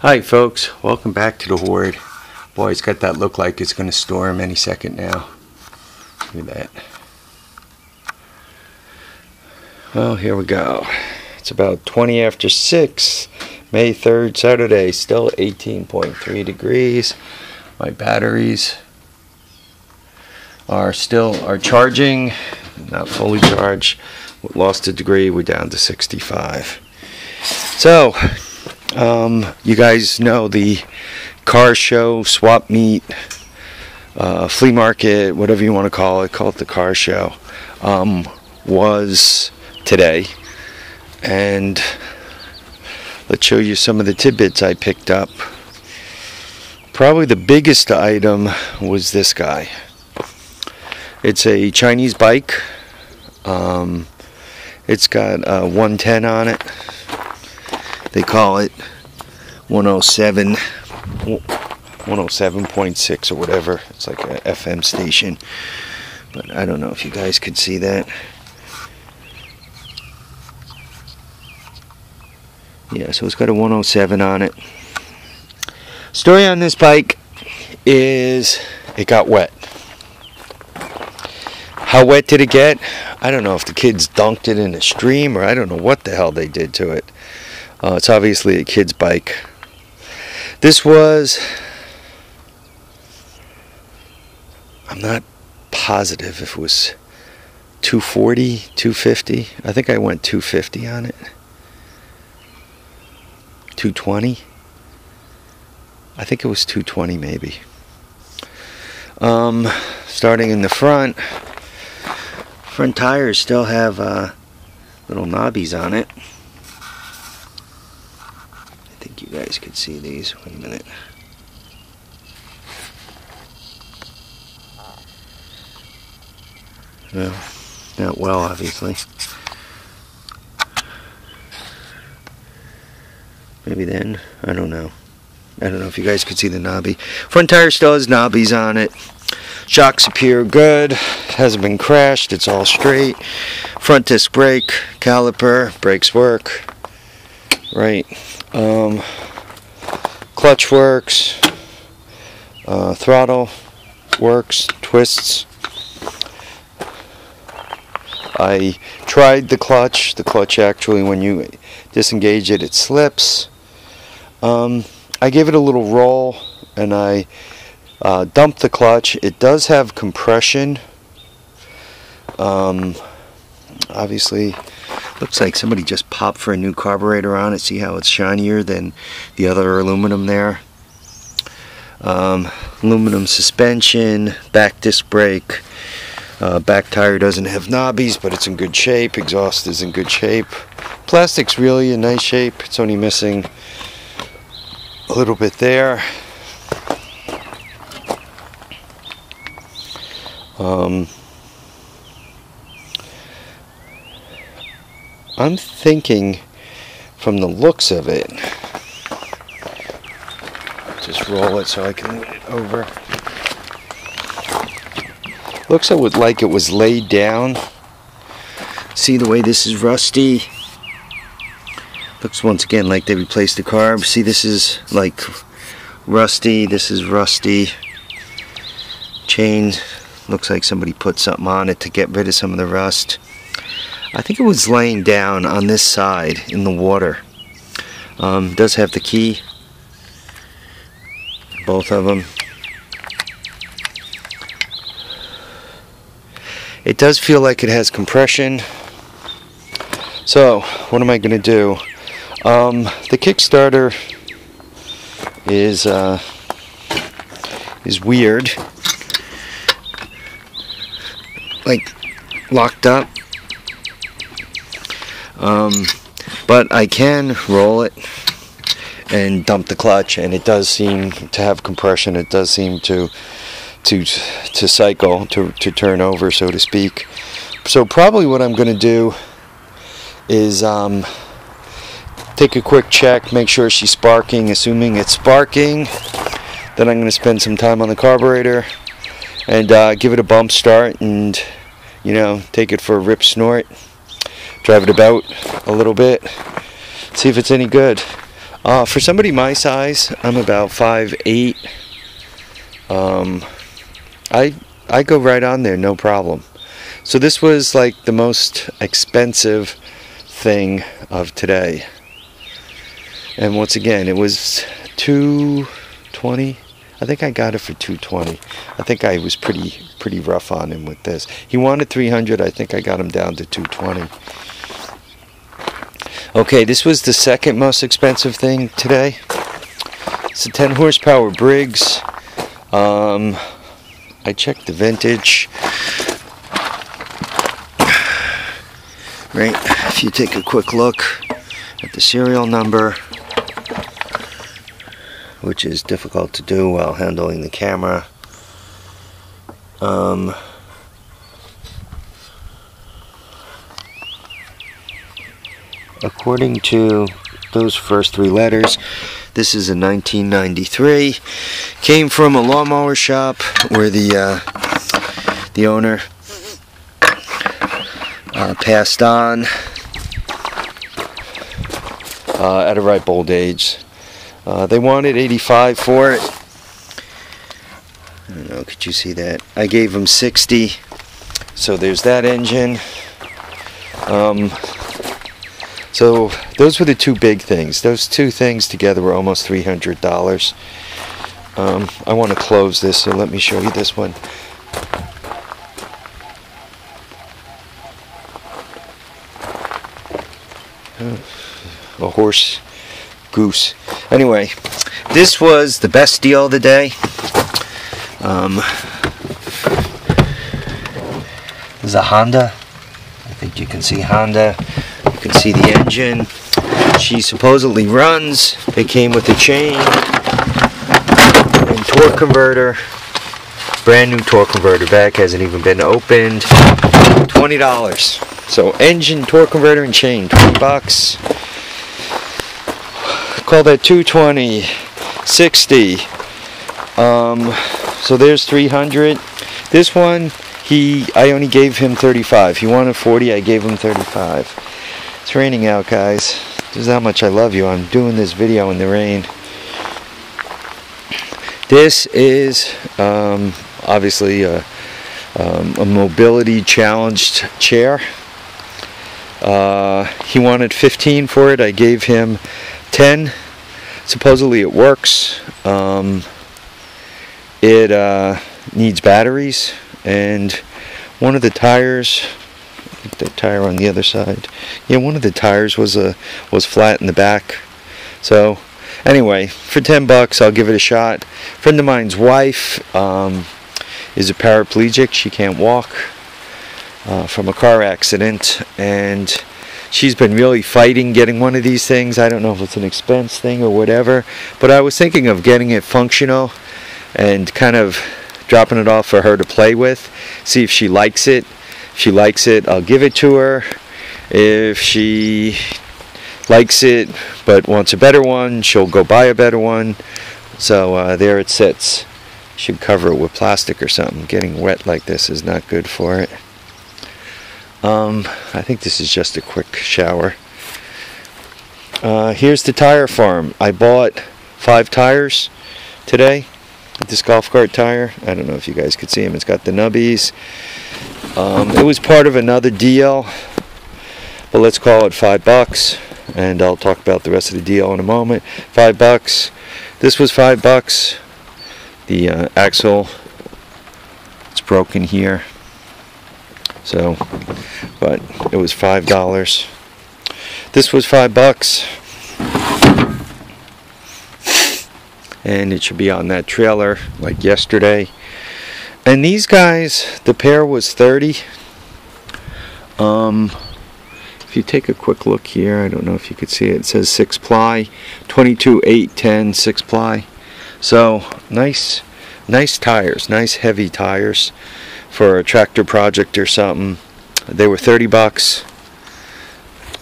Hi folks, welcome back to the Horde. Boy, it's got that look like it's going to storm any second now. Look at that. Well, here we go. It's about 20 after 6, May 3rd, Saturday. Still 18.3 degrees. My batteries are charging, not fully charged. Lost a degree, we're down to 65. So, you guys know the car show, swap meet, flea market, whatever you want to call it the car show, was today. And let's show you some of the tidbits I picked up. Probably the biggest item was this guy. It's a Chinese bike. It's got 110 on it. They call it 107.6 or whatever. It's like a FM station. But I don't know if you guys could see that. Yeah, so it's got a 107 on it. Story on this bike is it got wet. How wet did it get? I don't know if the kids dunked it in a stream or I don't know what the hell they did to it. It's obviously a kid's bike. This was, I'm not positive if it was 240, 250. I think I went 250 on it. 220. I think it was 220 maybe. Starting in the front tires still have little knobbies on it. I think you guys could see these. Wait a minute. No, not well, obviously. Maybe then. I don't know. I don't know if you guys could see the knobby. Front tire still has knobbies on it. Shocks appear good. Hasn't been crashed. It's all straight. Front disc brake, caliper, brakes work. Right. Clutch works. Throttle works. Twists. I tried the clutch. The clutch actually, when you disengage it, it slips. I gave it a little roll and I dumped the clutch. It does have compression. Obviously, looks like somebody just popped for a new carburetor on it. See how it's shinier than the other aluminum there. Aluminum suspension, back disc brake. Back tire doesn't have knobbies, but it's in good shape. Exhaust is in good shape. Plastic's really in nice shape. It's only missing a little bit there. I'm thinking from the looks of it, just roll it so I can move it over. Looks like it was laid down. See the way this is rusty? Looks once again like they replaced the carb. See, this is like rusty. This is rusty. Chain looks like somebody put something on it to get rid of some of the rust. I think it was laying down on this side in the water. Does have the key. Both of them. It does feel like it has compression. So, what am I going to do? The Kickstarter is weird. Like, locked up. But I can roll it and dump the clutch, and it does seem to have compression. It does seem to cycle, to turn over, so to speak. So probably what I'm going to do is take a quick check, make sure she's sparking. Assuming it's sparking, then I'm going to spend some time on the carburetor and give it a bump start and, you know, take it for a rip snort. Drive it about a little bit, see if it's any good. For somebody my size, I'm about 5'8". I go right on there, no problem. So this was like the most expensive thing of today. And once again, it was $220. I think I got it for $220. I think I was pretty rough on him with this. He wanted $300. I think I got him down to $220. Okay, this was the second most expensive thing today. It's a 10 horsepower Briggs. I checked the vintage. Right, if you take a quick look at the serial number, which is difficult to do while handling the camera. According to those first three letters, this is a 1993. Came from a lawnmower shop where the owner passed on at a ripe old age. They wanted $85 for it. I don't know, could you see that? I gave them $60. So there's that engine. So those were the two big things. Those two things together were almost $300. I want to close this, so let me show you this one. A horse goose. Anyway, this was the best deal of the day. This is a Honda. I think you can see Honda. You can see the engine. She supposedly runs. It came with a chain and torque converter. Brand new torque converter. Back hasn't even been opened. $20. So engine, torque converter, and chain. $20. Call that $220. $60. So there's $300. This one, I only gave him $35. He wanted $40. I gave him $35. It's raining out, guys. This is how much I love you. I'm doing this video in the rain. This is obviously a mobility challenged chair. He wanted $15 for it. I gave him $10. Supposedly it works. It needs batteries, and one of the tires, the tire on the other side, yeah, one of the tires was flat in the back. So anyway, for $10 I'll give it a shot. A friend of mine's wife is a paraplegic. She can't walk from a car accident, and she's been really fighting getting one of these things. I don't know if it's an expense thing or whatever, but I was thinking of getting it functional and kind of dropping it off for her to play with, see if she likes it. If she likes it, I'll give it to her. If she likes it but wants a better one, she'll go buy a better one. So there it sits. Should cover it with plastic or something. Getting wet like this is not good for it. I think this is just a quick shower. Here's the tire farm. I bought 5 tires today. This golf cart tire. I don't know if you guys could see them. It's got the nubbies. It was part of another deal, but let's call it $5, and I'll talk about the rest of the deal in a moment. $5. This was $5. The axle, it's broken here. So, but it was $5. This was $5. And it should be on that trailer like yesterday. And these guys, the pair was $30. If you take a quick look here, I don't know if you could see it. It says 6-ply, 22, 8, 10, 6-ply. So nice tires, nice heavy tires for a tractor project or something. They were $30.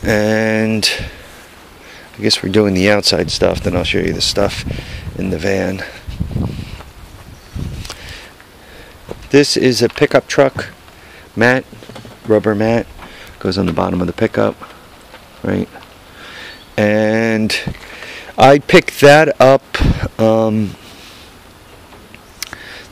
And I guess we're doing the outside stuff, then I'll show you the stuff in the van. This is a pickup truck mat, rubber mat, goes on the bottom of the pickup, right? And I picked that up.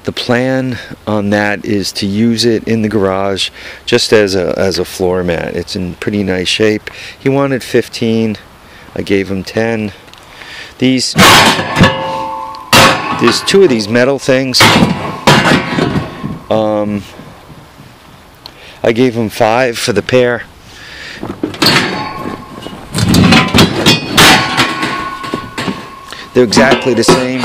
The plan on that is to use it in the garage just as a floor mat. It's in pretty nice shape. He wanted 15. I gave him 10. There's 2 of these metal things. I gave him 5 for the pair. They're exactly the same.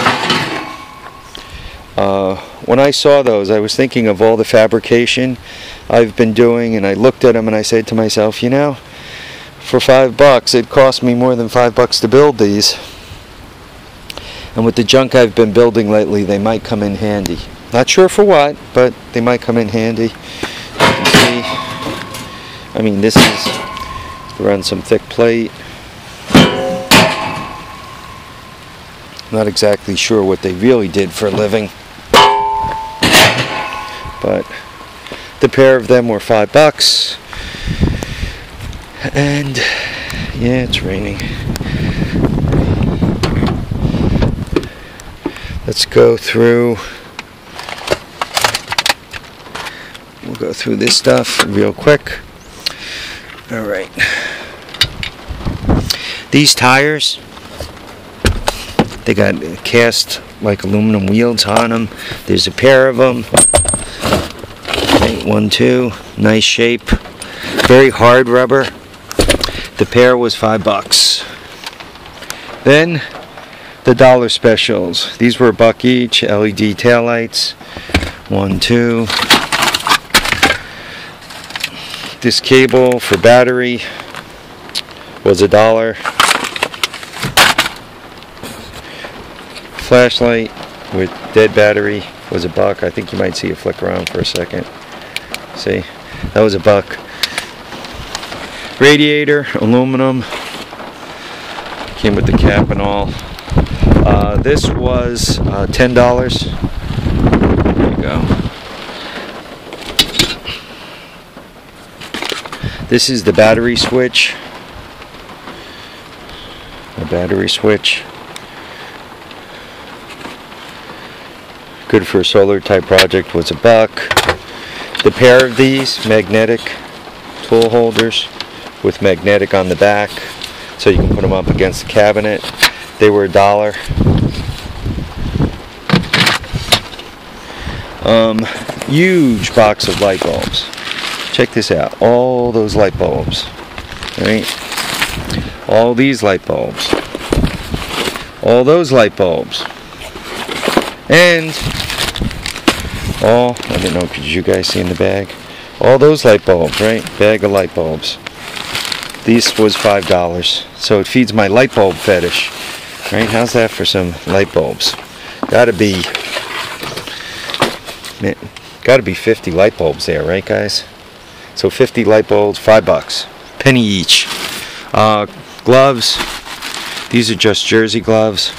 When I saw those, I was thinking of all the fabrication I've been doing, and I looked at them and I said to myself, you know, for $5 it cost me more than $5 to build these, and with the junk I've been building lately, they might come in handy. Not sure for what, but they might come in handy. You can see, I mean, this is around some thick plate. Not exactly sure what they really did for a living, but the pair of them were $5. And yeah, it's raining. Let's go through. We'll go through this stuff real quick. All right. These tires, they got cast like aluminum wheels on them. There's a pair of them. Okay, 1, 2, nice shape. Very hard rubber. The pair was $5. Then the dollar specials. These were $1 each. LED taillights. 1, 2. This cable for battery was $1. Flashlight with dead battery was $1. I think you might see it flick around for a second. See, that was $1. Radiator, aluminum, came with the cap and all. This was $10. There you go. This is the battery switch. A battery switch. Good for a solar type project was $1. The pair of these magnetic tool holders with magnetic on the back, so you can put them up against the cabinet. They were $1. Huge box of light bulbs. Check this out. All those light bulbs. Right? All these light bulbs. All those light bulbs. And all, I don't know, could you guys see in the bag? All those light bulbs, right? Bag of light bulbs. These was $5. So it feeds my light bulb fetish. Right? How's that for some light bulbs? Gotta be 50 light bulbs there, right guys? So 50 light bulbs, $5. Penny each. Gloves. These are just jersey gloves.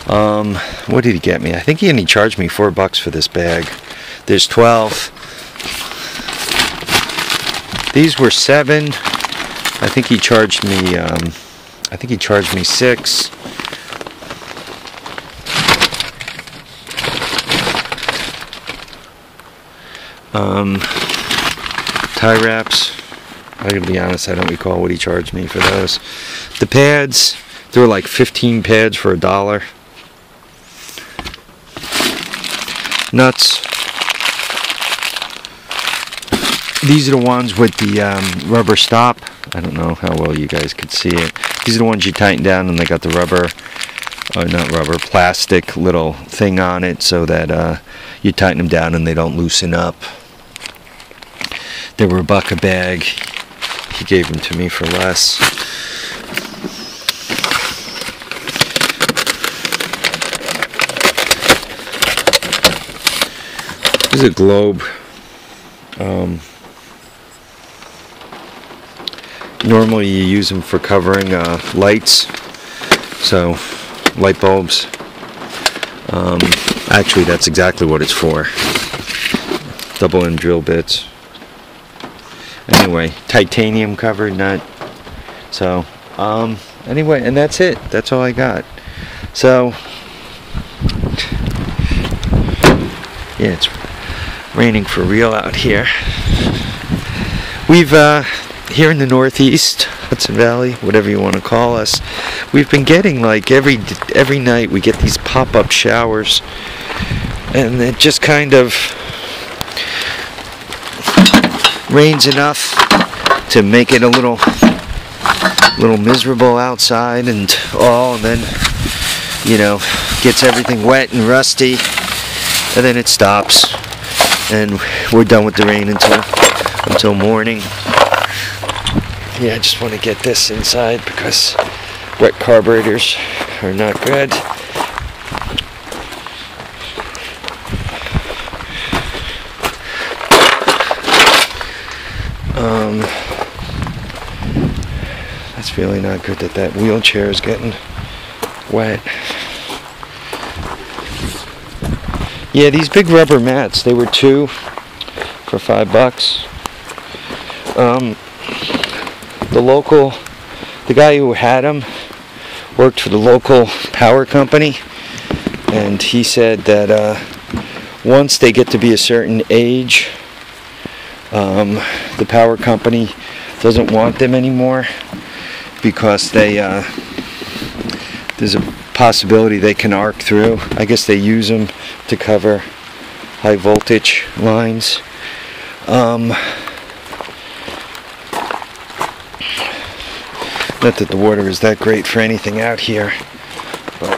What did he get me? I think he only charged me $4 for this bag. There's 12. These were 7. I think he charged me 6. Tie wraps. I gotta be honest, I don't recall what he charged me for those. The pads, there were like 15 pads for $1. Nuts. These are the ones with the rubber stop. I don't know how well you guys could see it. These are the ones you tighten down, and they got the rubber, or not rubber, plastic little thing on it, so that you tighten them down and they don't loosen up. They were $1 a bag. He gave them to me for less. This is a globe. Normally you use them for covering lights, so light bulbs. Actually, that's exactly what it's for. Double end drill bits. Anyway, titanium covered nut. So, anyway, and that's it. That's all I got. So yeah, it's raining for real out here. We've here in the Northeast, Hudson Valley, whatever you want to call us, we've been getting like every night we get these pop-up showers, and it just kind of rains enough to make it a little miserable outside and all, and then, you know, gets everything wet and rusty, and then it stops, and we're done with the rain until morning. Yeah, I just want to get this inside because wet carburetors are not good. That's really not good that wheelchair is getting wet. Yeah, these big rubber mats, they were $2 for $5. The guy who had them worked for the local power company, and he said that once they get to be a certain age, the power company doesn't want them anymore because there's a possibility they can arc through. I guess they use them to cover high voltage lines. Not that the water is that great for anything out here, but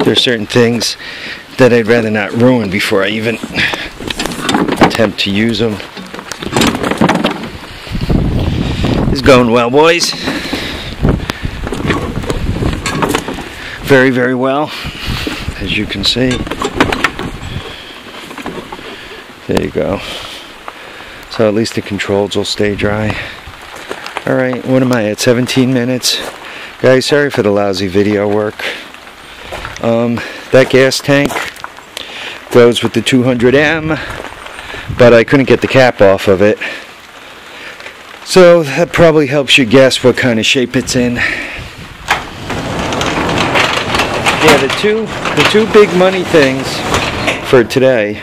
there are certain things that I'd rather not ruin before I even attempt to use them. It's going well, boys. Very, very well, as you can see. There you go. So at least the controls will stay dry. Alright, what am I at? 17 minutes? Guys, sorry for the lousy video work. That gas tank goes with the 200M, but I couldn't get the cap off of it. So that probably helps you guess what kind of shape it's in. Yeah, the two big money things for today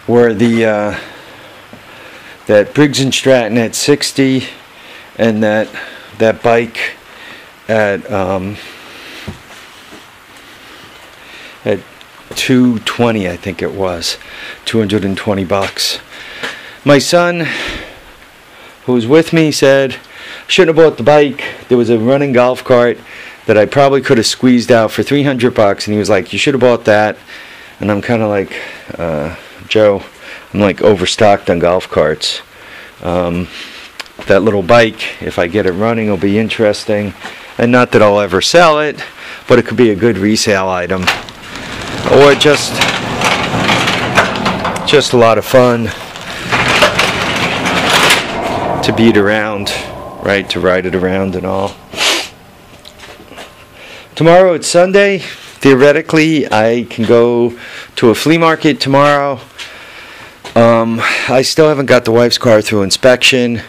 were the that Briggs and Stratton at 60, and that bike at 220, I think it was, $220. My son, who was with me, said I shouldn't have bought the bike. There was a running golf cart that I probably could have squeezed out for $300, and he was like, you should have bought that. And I'm kind of like, Joe, I'm like overstocked on golf carts. That little bike, if I get it running, will be interesting, and not that I'll ever sell it, but it could be a good resale item, or just a lot of fun to beat around, right, to ride it around and all. Tomorrow it's Sunday. Theoretically, I can go to a flea market tomorrow. I still haven't got the wife's car through inspection.